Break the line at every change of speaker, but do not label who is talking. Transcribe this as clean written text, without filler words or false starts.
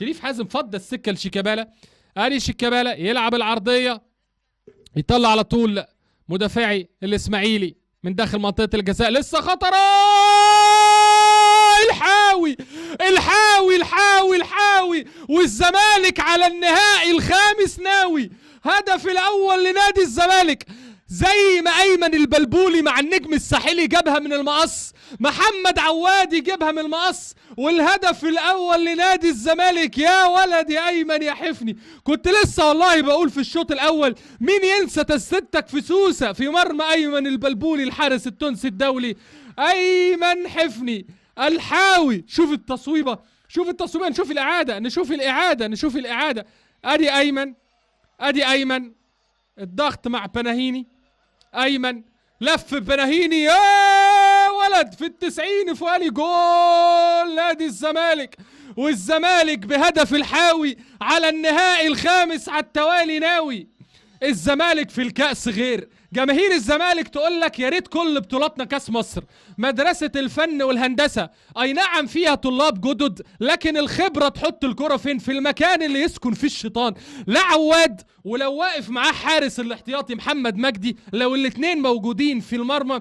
شريف حازم فضى السكه لشيكابالا. ادي شيكابالا يلعب العرضيه، يطلع على طول مدافعي الاسماعيلي من داخل منطقه الجزاء، لسه خطره، الحاوي الحاوي الحاوي الحاوي، والزمالك على النهائي الخامس ناوي. هدف الاول لنادي الزمالك، زي ما ايمن البلبولي مع النجم الساحلي جابها من المقص، محمد عواد يجيبها من المقص، والهدف الاول لنادي الزمالك. يا ولد يا ايمن يا حفني، كنت لسه والله بقول في الشوط الاول مين ينسى تسديدتك في سوسه في مرمى ايمن البلبولي الحارس التونسي الدولي ايمن حفني الحاوي. شوف التصويبه، شوف التصويبه، نشوف الاعاده نشوف الاعاده نشوف الاعاده. ادي ايمن، ادي ايمن، الضغط مع بناهيني، ايمن لف بناهيني يا ولد في ال90 فؤالي، جول نادي الزمالك، والزمالك بهدف الحاوي على النهائي الخامس على التوالي ناوي. الزمالك في الكأس غير، جماهير الزمالك تقول لك يا ريت كل بطولاتنا كاس مصر. مدرسة الفن والهندسة اي نعم فيها طلاب جدد، لكن الخبرة تحط الكرة فين؟ في المكان اللي يسكن فيه الشيطان. لا عواد، ولو واقف معاه حارس الاحتياطي محمد مجدي، لو الاتنين موجودين في المرمى